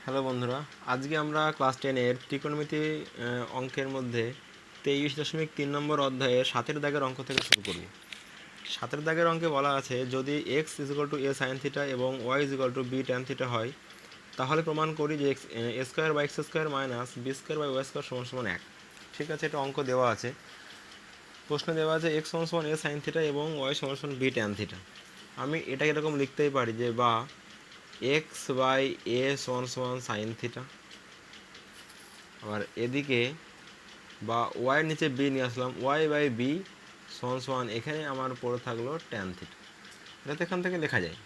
Hello বন্ধুরা, আজকে আমরা ক্লাস 10-এর ত্রিকোণমিতি অঙ্কের মধ্যে 23.3 নম্বর অধ্যায়ে 7-এর দাগের অঙ্ক থেকে শুরু করব। 7-এর দাগের অঙ্কে বলা আছে, যদি x = a sin থিটা এবং y = b tan থিটা হয়, তাহলে প্রমাণ করি যে a square by x square minus b square by y square সমান 1। ঠিক আছে, এটা অঙ্ক দেওয়া আছে। প্রশ্নে দেওয়া আছে x সমান a sin থিটা এবং y সমান b tan থিটা। আমি এটা এরকম লিখতেই পারি যে বা x বাই a সমান সাইন থিটা, আবার এদিকে বা ওয়াইয়ের নিচে বি নিয়ে আসলাম, ওয়াই বাই বি সমান এখানে আমার পড়ে থাকলো ট্যান থিটা। এটা তো এখান থেকে লেখা যায়।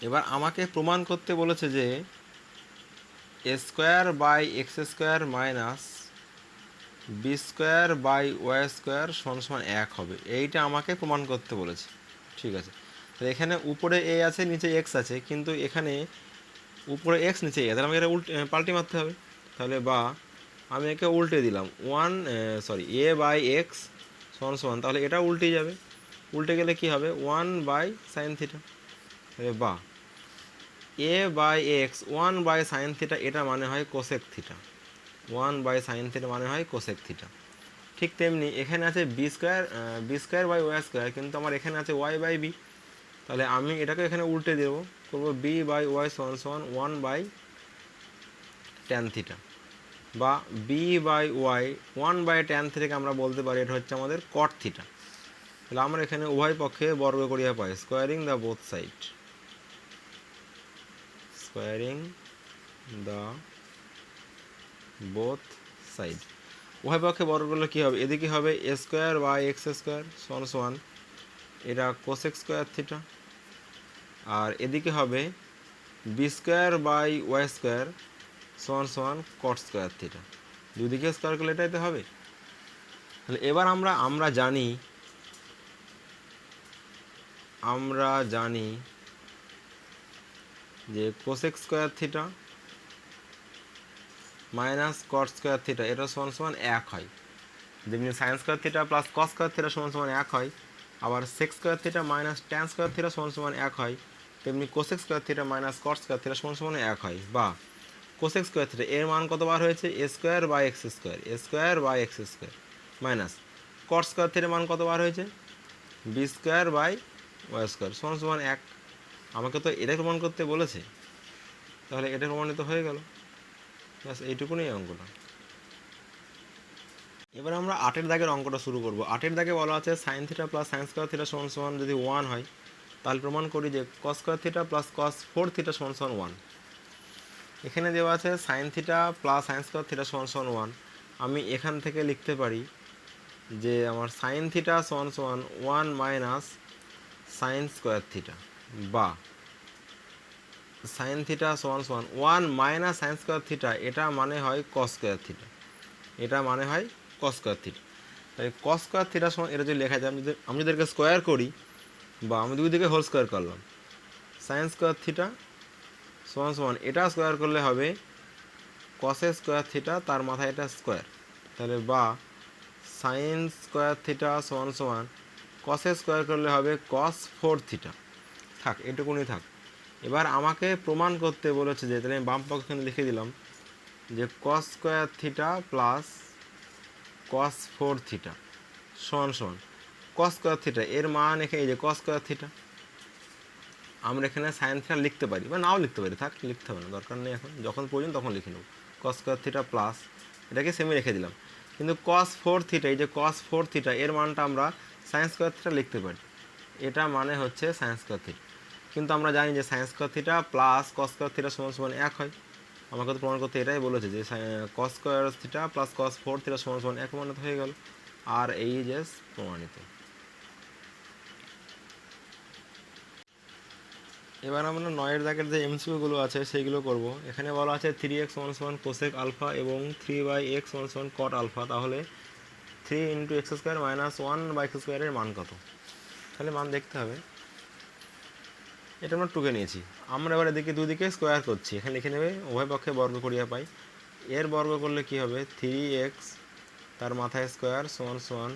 এবার আমাকে প্রমাণ করতে বলেছে যে A square by x square minus B square by Y square সমান 1 হবে। এইটা আমাকে প্রমাণ করতে বলেছে। ঠিক আছে, তাহলে এখানে উপরে এ আছে, নিচে এক্স আছে, কিন্তু এখানে উপরে এক্স নিচে এ, তাহলে আমাকে এটা পাল্টি মারতে হবে। তাহলে বা আমি একে উল্টে দিলাম, এ বাই এক্স সমান, তাহলে এটা উল্টে যাবে। উল্টে গেলে কি হবে, 1 বাই সাইন থিটা। বা A by X 1 by sine theta, এটা মানে হয় cosec theta. 1 by sine theta মানে হয় কোসেক থিটা। ঠিক তেমনি এখানে আছে B square by Y square, কিন্তু আমার এখানে আছে ওয়াই বাই বি। তাহলে আমি এটাকে এখানে উল্টে দেবো, করবো বি বাই ওয়াই সমান 1 বাই ট্যান থিটা। বা B by Y 1 by tan থিটাকে আমরা বলতে পারি এটা হচ্ছে আমাদের কট থিটা। তাহলে আমরা এখানে উভয় পক্ষে বর্গ করিয়া পাই, squaring the both side, squaring the both side. উভয় পক্ষে বর্গ করলে কী হবে, এদিকে হবে a square by x square সমান এটা কোসেক স্কোয়ার থিটা, আর এদিকে হবে b square by Y square সমান কট স্কোয়ার থিটা। দুদিকে স্কোয়ার করলে এটাই তো হবে। তাহলে এবার আমরা জানি যে cosec square theta minus cot square theta এটা সমান 1 হয়। যেমনি sine square theta plus cos square theta সমান 1 হয়, আবার sec square theta minus tan square theta সমান 1 হয়, তেমনি cosec square theta minus cot square theta সমান 1 হয়। বা কোসেক স্কোয়ার থিটা এর মান কতবার হয়েছে, a square by x square minus cot square থিটার মান কতবার হয়েছে, b square by Y square সমান 1। আমাকে তো এটা প্রমাণ করতে বলেছে, তাহলে এটা প্রমাণিত হয়ে গেল। ব্যাস, এইটুকুনি অঙ্কটা। এবার আমরা 8-এর দাগের অঙ্কটা শুরু করব। 8-এর দাগে বলা আছে sine theta plus sign square theta সমান যদি 1 হয়, তাহলে প্রমাণ করি যে কস স্কোয়ার থিটা প্লাস কস 4 থিটা সমান 1। এখানে দেওয়া আছে sine theta plus sign square theta সমান 1। আমি এখান থেকে লিখতে পারি যে আমার সাইন থিটা সমান 1 মাইনাস সাইন স্কোয়ার থিটা, বা সাইন থিটা সমান 1 মাইনাস সাইন স্কোয়ার থিটা, এটা মানে হয় কস স্কোয়ার থিটা। এটা মানে হয় কস স্কোয়ার থিটা। তাই কস স্কোয়ার থিটা সমান এটা যদি লেখা যায়, আমি যদি এটাকে স্কোয়ার করি, বা আমি দুই দিকে হোল স্কোয়ার করলাম, সাইন স্কোয়ার থিটা সমান এটা স্কোয়ার করলে হবে কসে স্কোয়ার থিটা, তার মাথায় এটা স্কোয়ার। তাহলে বা সাইন স্কোয়ার থিটা সমান কসে স্কোয়ার করলে হবে কস 4 থিটা। থাক, এটুকুনি থাক। এবার আমাকে প্রমাণ করতে বলেছে যে, তাহলে আমি বাম পক্ষে লিখে দিলাম যে কস স্কোয়ার থিটা প্লাস কস 4 থিটা সমান কস স্কোয়ার থিটা এর মান এখানে এই যে কস স্কোয়ার থিটা। আমরা এখানে সাইন থিটা লিখতে পারি বা নাও লিখতে পারি, থাক, লিখতে হবে না, দরকার নেই, এখন যখন প্রয়োজন তখন লিখে নেব। কস স্কোয়ার থিটা প্লাস এটাকে সেমি রেখে দিলাম, কিন্তু কস 4 থিটা, এই যে কস 4 থিটা এর মানটা আমরা সাইন স্কোয়ার থিটা লিখতে পারি। এটা মানে হচ্ছে সাইন স্কোয়ার থিটা। কিন্তু আমরা জানি যে sign square theta plus cos square theta সমান 1 হয়। আমাকে তো প্রমাণ করতে এটাই বলেছে যে কস স্কোয়ার থিটা প্লাস কস 4 থিটা সমান 1 প্রমাণিত হয়ে গেল। আর এই যে প্রমাণিত। এবার আমরা 9-এর দাগের যে এমসিকিউগুলো আছে সেইগুলো করব। এখানে বলা আছে 3x সমান কোসেক আলফা এবং 3/x সমান কট আলফা, তাহলে 3 into x square minus 1/x স্কোয়ারের মান কত। তাহলে মান দেখতে হবে। এটা আমরা টুকে নিয়েছি। আমরা এবার এদিকে দুদিকে স্কোয়ার করছি, এখানে লিখে নেবে উভয় পক্ষে বর্গ করিয়া পাই। এর বর্গ করলে কি হবে, 3x তার মাথায় স্কোয়ার সমান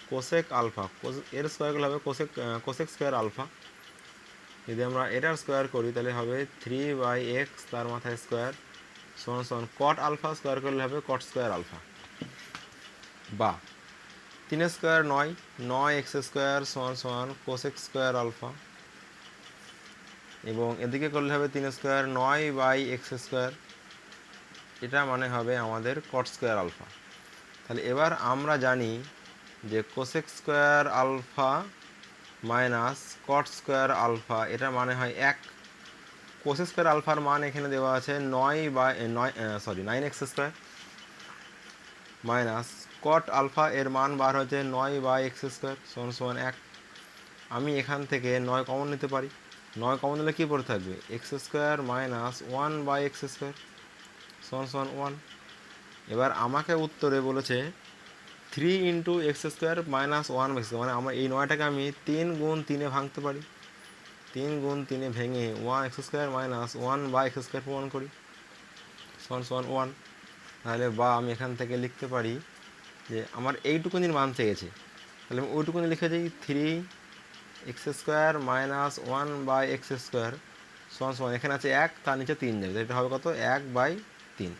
কোসেক আলফা, এর স্কোয়ার করলে হবে কোসেক স্কোয়ার আলফা। যদি আমরা এটার স্কোয়ার করি তাহলে হবে 3/x তার মাথায় স্কোয়ার সমান সমান কট আলফা স্কোয়ার করলে হবে কট স্কোয়ার আলফা, বা 3 স্কোয়ার 9, 9x স্কোয়ার সমান সমান কোসেক স্কোয়ার আলফা, এবং এদিকে করলে হবে 3 স্কোয়ার 9/x স্কোয়ার, এটা মানে হবে আমাদের কট স্কোয়ার আলফা। তাহলে এবার আমরা জানি যে cosec square alpha minus cot square alpha এটা মানে হয় 1। কোসেক স্কোয়ার আলফার মান এখানে দেওয়া আছে 9x স্কোয়ার মাইনাস কট আলফা এর মান বার হচ্ছে 9/x স্কোয়ার সমান সমান 1। আমি এখান থেকে 9 কমন নিতে পারি, 9 কমন নিলে কী পড়ে থাকবে x square minus 1/x square সমান সমান 1। এবার আমাকে উত্তরে বলেছে 3 × x স্কোয়ার মাইনাস 1/x, মানে আমার এই 9টাকে আমি 3 গুণ 3-এ ভাঙতে পারি, 3 গুণ 3-এ ভেঙে 1x square minus 1/x square প্রমাণ করি সমান সমান 1। তাহলে বা আমি এখান থেকে লিখতে পারি যে আমার এইটুকুনির মান চেয়েছে, তাহলে আমি ওইটুকুনি লিখে দিই 3x square minus 1/x square সমান সমান এখানে আছে 1, তার নিচে 3 যাবে, এটা হবে কত 1/3।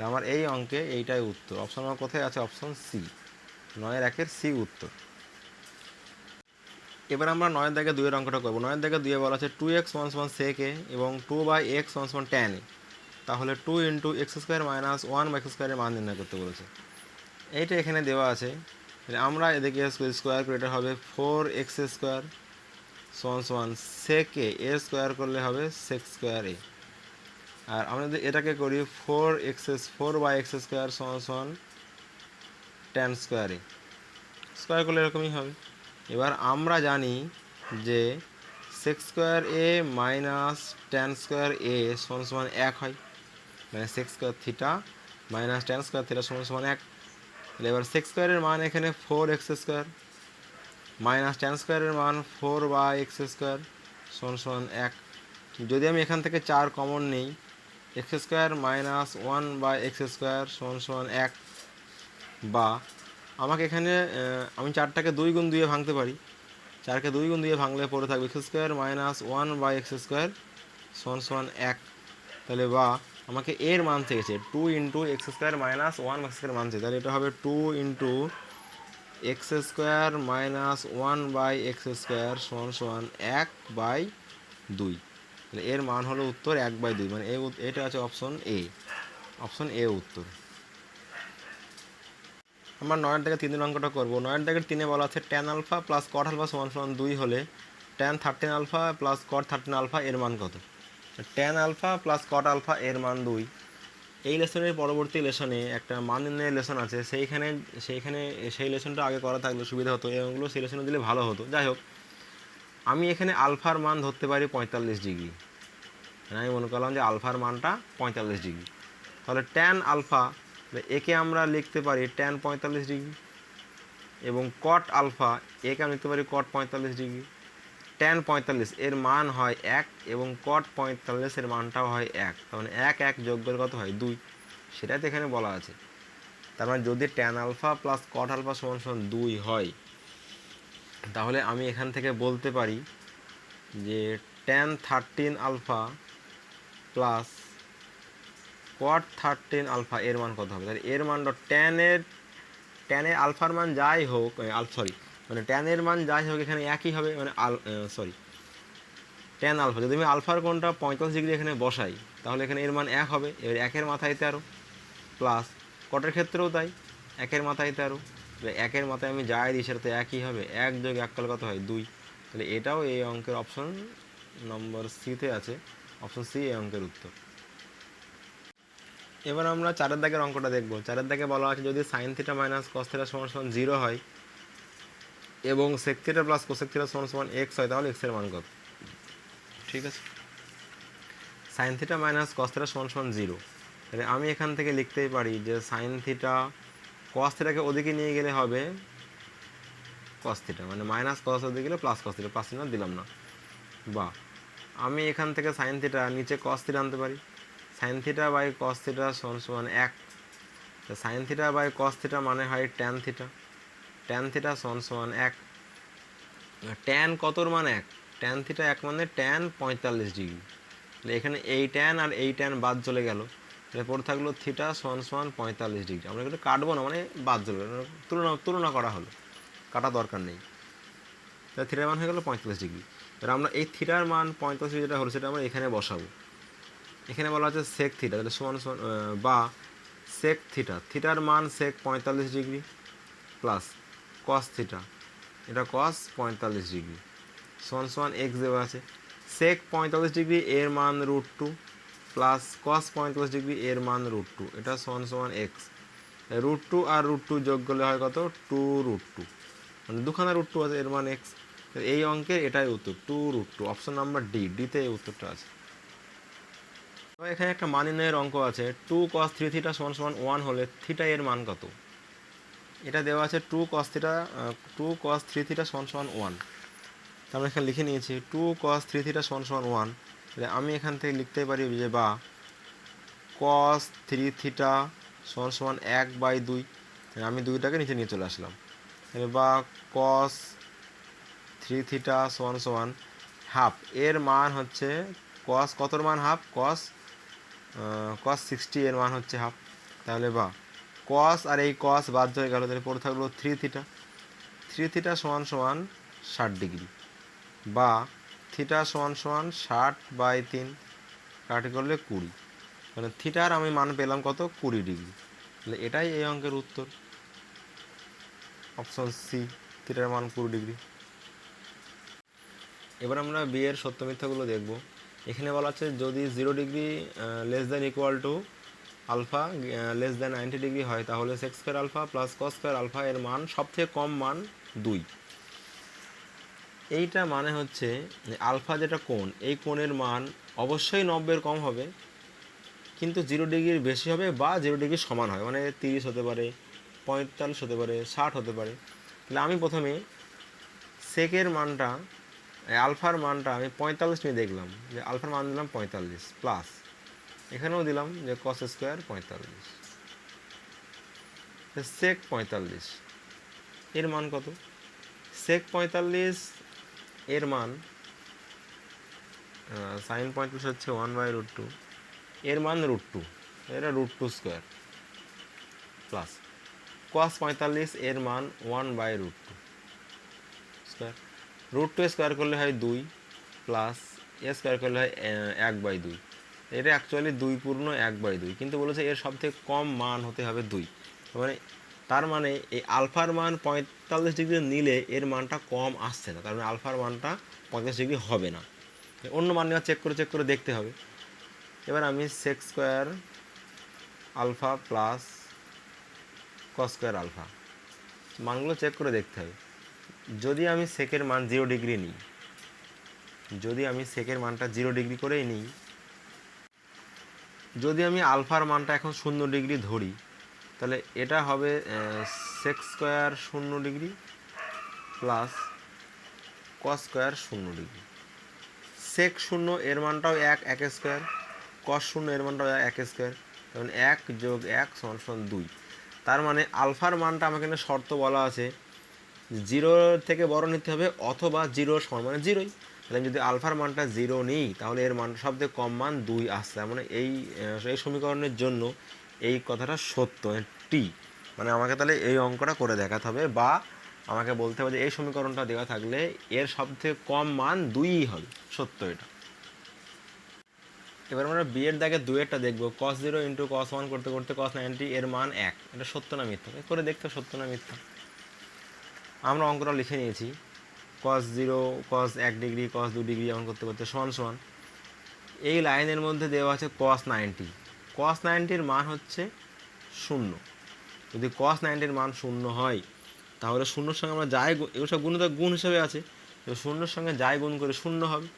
আমার এই অঙ্কে এইটাই উত্তর। অপশন আমার কোথায় আছে? অপশন সি, 9-1 সি উত্তর। এবার আমরা 9-2 অঙ্কটা করবো। 9-2 বলা আছে 2x সমান সমান sec a এবং 2/x সমান সমান tan a, তাহলে 2 × x স্কোয়ার মাইনাস 1/x স্কোয়ারের মান নির্ণয় করতে বলেছে। এইটা এখানে দেওয়া আছে, আমরা এদিকে স্কোয়ার করে এটা হবে 4x স্কোয়ার সমান সমান sec a, a স্কোয়ার করলে হবে sec স্কোয়ার a, আর আমরা যদি এটাকে করি 4/x স্কোয়ার সমান সমান tan স্কোয়ার a, স্কোয়ার করলে এরকমই হবে। এবার আমরা জানি যে sec square a minus tan square a সমান সমান 1 হয়, মানে sec square theta minus tan square theta সমান সমান 1। তাহলে এবার sec স্কোয়ারের মান এখানে 4x স্কোয়ার মাইনাস tan স্কোয়ারের মান 4/x স্কোয়ার সমান সমান 1। যদি আমি এখান থেকে 4 কমন নিই, x square minus 1/x square সমান সমান 1, বা আমাকে এখানে আমি 4টাকে 2 গুণ 2-এ ভাঙতে পারি, 4কে 2 গুণ 2-এ ভাঙলে পড়ে থাকবে x square minus 1/x square সমান সমান 1। তাহলে বা আমাকে এর মান চেয়েছে 2 × x square minus 1/x square মান চেয়েছে, তাহলে এটা হবে 2 × x square minus 1/x square সমান সমান 1/2। তাহলে এর মান হলো উত্তর 1/2, মানে এটা আছে অপশন এ, অপশন এ উত্তর। আমরা 9-3 অঙ্কটা করবো। 9-3 বলা আছে tan alpha plus cot alpha সমান সমান 2 হলে tan 13 alpha plus cot 13 alpha এর মান কত? tan alpha plus cot alpha এর মান 2। এই লেসনের পরবর্তী লেসনে একটা মান নির্ণয়ের লেসন আছে, সেই লেসনটা আগে করা থাকলে সুবিধা হতো, এগুলো সেই লেসনে দিলে ভালো হতো। যাই হোক, আমি এখানে আলফার মান ধরতে পারি 45 ডিগ্রি, আমি মনে করলাম যে আলফার মানটা 45 ডিগ্রি, তাহলে tan আলফা একে আমরা লিখতে পারি tan 45 ডিগ্রি, এবং কট আলফা একে আমি লিখতে পারি কট 45 ডিগ্রি। tan 45 এর মান হয় 1 এবং কট 45 এর মানটাও হয় 1, তার মানে 1 যোগ করে কত হয় 2, সেটাই তো এখানে বলা আছে। তার মানে যদি tan alpha plus cot alpha সমান সমান 2 হয়, তাহলে আমি এখান থেকে বলতে পারি যে tan 13 alpha plus cot 13 alpha এর মান কত হবে। তাহলে এর মানটা ট্যানের আলফার মান যাই হোক, মানে ট্যানের মান যাই হোক এখানে একই হবে, মানে ট্যান আলফা যদি আমি আলফার কোণটা 45 ডিগ্রি এখানে বসাই, তাহলে এখানে এর মান 1 হবে। এবার 1-এর মাথায় 13 প্লাস কটের ক্ষেত্রেও তাই, 1-এর মাথায় 13, 1-এর মাথায় আমি যাই দিই সেটা তো একই হবে, 1 যোগ 1 করলে কত হয় 2। তাহলে এটাও এই অঙ্কের অপশন নম্বর সিতে আছে, অপশন সি এই অঙ্কের উত্তর। এবার আমরা 4-এর দাগের অঙ্কটা দেখব। 4-এর দাগে বলা আছে যদি sine theta minus cos theta সমান সমান 0 হয় এবং sec theta plus cosec theta সমান সমান x হয়, তাহলে x এর মান কত? ঠিক আছে, sign theta minus cos theta সমান সমান 0, তাহলে আমি এখান থেকে লিখতেই পারি যে সাইন থিটা কস থিটাকে ওদিকে নিয়ে গেলে হবে কস থিটা, মানে মাইনাস কস ওদিকে গেলে প্লাস কস থিটা, প্লাস চিহ্ন দিলাম না। বা আমি এখান থেকে সাইন থিটা নিচে কস থিটা আনতে পারি, sine theta by cos theta সমান সমান 1, তো sine theta by cos theta মানে হয় ট্যান থিটা, ট্যান থিটা সমান সমান 1। ট্যান কতর মান 1, ট্যান থিটা 1 মানে ট্যান 45 ডিগ্রি। তাহলে এখানে এই ট্যান আর এই ট্যান বাদ চলে গেল, তাহলে পরে থাকলো থিটা সমান সমান 45 ডিগ্রি। আমরা কিন্তু কাটবো না, মানে বাদ চলে গেল, তুলনা করা হলো, কাটা দরকার নেই। তাহলে থিটার মান হয়ে গেলো 45 ডিগ্রি। এবার আমরা এই থিটার মান 45 ডিগ্রি যেটা হলো সেটা আমরা এখানে বসাবো। এখানে বলা হচ্ছে সেক থিটা, তাহলে সমান সমান বা সেক থিটা, থিটার মান সেক 45 ডিগ্রি প্লাস কস থিটা, এটা কস 45 ডিগ্রি সমান সমান এক্স দেওয়া আছে। সেক 45 ডিগ্রি এর মান √2 প্লাস কস 45 ডিগ্রি এর মান √2, এটা সমান সমান এক্স। √2 আর √2 যোগ করলে হয় কত? 2√2, মানে দুখানা √2 আছে, এর মান এক্স। এই অঙ্কের এটাই উত্তর, 2√2, অপশন নাম্বার ডিতে এই উত্তরটা আছে। এখানে একটা মান নির্ণয়ের অঙ্ক আছে, 2 cos 3 থিটা সমান সমান 1 হলে থিটা এর মান কত? এটা দেওয়া আছে 2 cos 3 থিটা সমান সমান 1। আমরা এখানে লিখে নিয়েছি 2 cos 3 থিটা সমান সমান 1। তাহলে আমি এখান থেকে লিখতে পারি যে বা cos 3 থিটা সমান সমান 1/2, আমি 2টাকে নিচে নিয়ে চলে আসলাম। তাহলে বা cos 3 থিটা সমান সমান হাফ, এর মান হচ্ছে cos কতর মান হাফ? cos 60 এর মান হচ্ছে হাফ। তাহলে বা cos আর এই cos বাদ হয়ে গেল, তাহলে পরে থাকলো 3 থিটা, 3 থিটা সমান সমান 60 ডিগ্রি, বা থিটা সমান সমান 60/3 কাটি করলে 20, মানে থিটার আমি মান পেলাম কত? 20 ডিগ্রি। তাহলে এটাই এই অঙ্কের উত্তর, অপশন সি, থিটার মান 20 ডিগ্রি। এবার আমরা বি এর সত্য মিথ্যাগুলো দেখব। এখানে বলা আছে যদি 0 degree less than equal to alpha less than 90 degree হয় তাহলে sec square alpha plus cos square alpha এর মান সবথেকে কম মান 2। এইটা মানে হচ্ছে আলফা যেটা কোণ, এই কোণের মান অবশ্যই 90-এর কম হবে, কিন্তু 0 ডিগ্রির বেশি হবে বা 0 ডিগ্রির সমান হয়, মানে 30 হতে পারে, 45 হতে পারে, 60 হতে পারে। তাহলে আমি প্রথমে সেকের মানটা, আলফার মানটা আমি 45 নিয়ে দেখলাম, যে আলফার মান দিলাম 45 প্লাস এখানেও দিলাম যে কস স্কোয়ার 45, সেক 45 এর মান কত? সেক 45 এর মান সাইন 45 হচ্ছে 1/√2, এর মান √2, এটা √2 স্কোয়ার প্লাস কস 45 এর মান 1/√2 স্কোয়ার, √2 স্কোয়ার করলে হয় 2 প্লাস এ স্কোয়ার করলে হয় 1/2, এটা অ্যাকচুয়ালি 2 পূর্ণ 1/2, কিন্তু বলেছে এর সবথেকে কম মান হতে হবে 2, মানে তার মানে এই আলফার মান 45 ডিগ্রি নিলে এর মানটা কম আসছে না, তার মানে আলফার মানটা 45 ডিগ্রি হবে না। অন্য মান নেওয়া চেক করে দেখতে হবে। এবার আমি sec square alpha plus cos square alpha মানগুলো চেক করে দেখতে হবে। যদি আমি সেকের মান 0 ডিগ্রি নিই, যদি আমি সেকের মানটা 0 ডিগ্রি করেই নিই, যদি আমি আলফার মানটা এখন 0 ডিগ্রি ধরি, তাহলে এটা হবে sec square 0 degree plus cos square 0 degree. Sec 0 এর মানটাও 1 স্কোয়ার, কস 0 এর মানটাও 1 স্কোয়ার, তখন 1 যোগ 1 সমান সমান 2। তার মানে আলফার মানটা আমাকে এখানে শর্ত বলা আছে 0 থেকে বড় নিতে হবে অথবা 0 সমান, মানে 0ই। তাহলে আমি যদি আলফার মানটা 0 নিই তাহলে এর মান সবথেকে কম মান 2 আসছে, মানে এই সমীকরণের জন্য এই কথাটা সত্য, টি, মানে আমাকে তাহলে এই অঙ্কটা করে দেখাতে হবে, বা আমাকে বলতে হবে যে এই সমীকরণটা দেওয়া থাকলে এর সবথেকে কম মান 2ই হবে, সত্য এটা। এবার আমরা বি এর দাগে 2-এরটা দেখবো, cos 0 ইন্টু cos 1 করতে করতে cos 90 এর মান 1, এটা সত্য না মিথ্যা করে দেখতে, সত্য না মিথ্যা। আমরা অঙ্কটা লিখে নিয়েছি, cos 0 cos 1 degree cos 2 degree এমন করতে করতে সমান সমান এই লাইনের মধ্যে দেওয়া আছে cos 90, cos 90-র মান হচ্ছে 0। যদি cos 90-র মান 0 হয় তাহলে 0-র সঙ্গে আমরা যাই, এগুলো সব গুণ হিসেবে আছে, 0-র সঙ্গে যাই গুণ করে 0 হবে,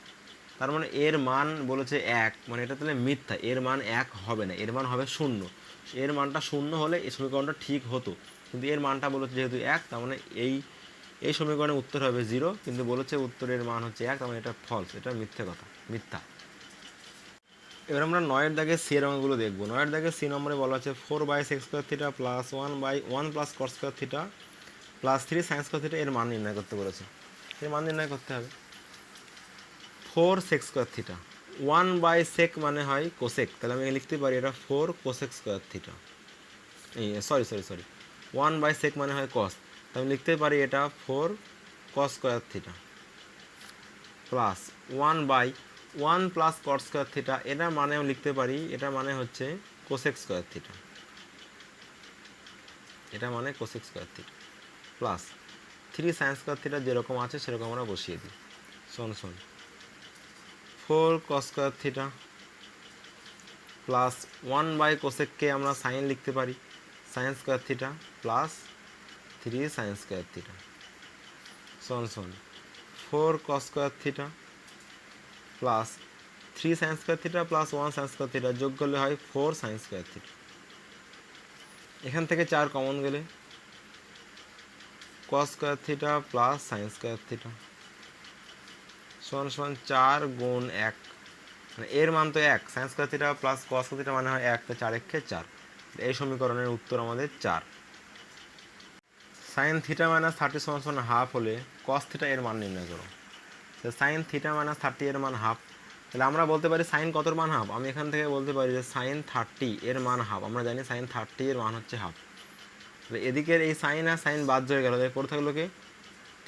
তার মানে এর মান বলেছে 1, মানে এটা তাহলে মিথ্যা, এর মান 1 হবে না, এর মান হবে 0। এর মানটা 0 হলে এই সমীকরণটা ঠিক হতো, কিন্তু এর মানটা বলেছে যেহেতু 1, তার মানে এই সমীকরণের উত্তর হবে 0, কিন্তু বলেছে উত্তরের মান হচ্ছে 1, তার মানে এটা ফলস, এটা মিথ্যে কথা, মিথ্যা। এবার আমরা 9-এর দাগে সি এর অঙ্কগুলো দেখবো। 9-এর দাগে সি নম্বরে বলা আছে 4/sec square theta plus 1/1 plus cos square theta plus 3 sign square theta এর মান নির্ণয় করতে বলেছে, এর মান নির্ণয় করতে হবে। Four sec square theta, one by sec মানে হয় কোসেক, তাহলে আমি লিখতে পারি এটা ফোর কোসেক স্কোয়ার থিটা, এই সরি ওয়ান বাই সেক মানে হয় কস, তাহলে আমি লিখতে পারি এটা four cos square theta plus one by one plus cot square theta, এটা মানে আমি লিখতে পারি এটা মানে হচ্ছে কোসেক স্কোয়ার থিটা, এটা মানে cosec square theta plus three sine square theta যেরকম আছে সেরকম আমরা বসিয়ে দিই, শোন four cos square theta plus one by কোসেককে আমরা সাইন লিখতে পারি sine square theta plus three sine square theta শোন four cos square theta plus three sine square theta plus one sine square theta যোগ করলে হয় ফোর সাইন স্কোয়ার থিটা, এখান থেকে চার কমন গেলে কস square theta plus sign square theta সমান চার গুণ এক, মানে এর মান তো এক, sign square theta plus cos square theta মানে হয় এক, তো চার একে চার, এই সমীকরণের উত্তর আমাদের চার। সাইন থিটা মাইনাস থার্টি সমান হাফ হলে কস থিটা এর মান নির্ণয় করো, তো সাইন থিটা মাইনাস থার্টি এর মান হাফ, তাহলে আমরা বলতে পারি সাইন কতর মান হাফ, আমি এখান থেকে বলতে পারি যে সাইন থার্টি এর মান হাফ, আমরা জানি সাইন থার্টি এর মান হচ্ছে হাফ, তাহলে এদিকের এই সাইন আর সাইন বাদ হয়ে গেল, তাই পড়ে থাকলো কি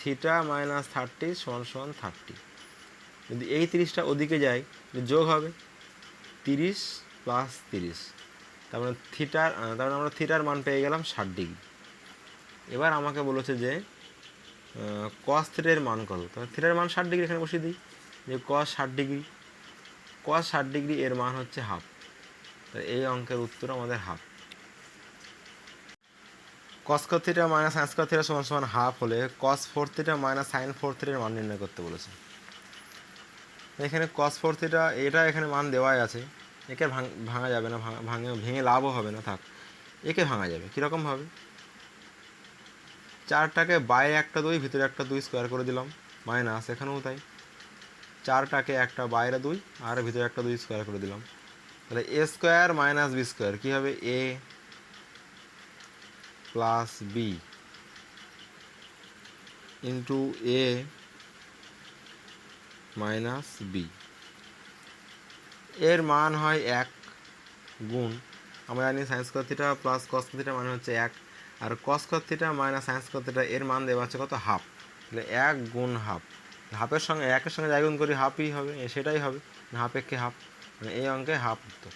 থিটা মাইনাস থার্টি সমান থার্টি, যদি এই 30টা ওদিকে যায় যোগ হবে 30 প্লাস 30, তার মানে আমরা থিটার মান পেয়ে গেলাম 60 ডিগ্রি। এবার আমাকে বলেছে যে কস থিটার মান কত, তাহলে থিটার মান 60 ডিগ্রি এখানে বসিয়ে দিই, যে কস 60 ডিগ্রি, কস 60 ডিগ্রি এর মান হচ্ছে হাফ, তাই এই অঙ্কের উত্তর আমাদের হাফ। কস square theta minus sine square theta সমান হাফ হলে কস four theta minus sine four থিটার মান নির্ণয় করতে বলেছে। এখানে কস ফোর থিটা এটা এখানে মান দেওয়াই আছে, একে ভাঙা যাবে না, ভেঙে লাভও হবে না, থাক একে ভাঙা যাবে কীরকমভাবে, চারটাকে বাইরে একটা দুই ভিতরে একটা দুই স্কোয়ার করে দিলাম মাইনাস, এখানেও তাই চারটাকে একটা বাইরে দুই আর ভিতরে একটা দুই স্কোয়ার করে দিলাম, তাহলে a square minus B square কী হবে a plus b into a minus b, এর মান হয় এক গুণ, আমরা জানি sine square theta plus cos theta মানে হচ্ছে এক, আর cos square theta minus sine square theta এর মান দেওয়া আছে কত হাফ, তাহলে এক গুণ হাফ, হাফের সঙ্গে একের সঙ্গে যাই গুণ করি হাফই হবে, সেটাই হবে হাফ একে হাফ, মানে এই অঙ্কে হাফ উত্তর।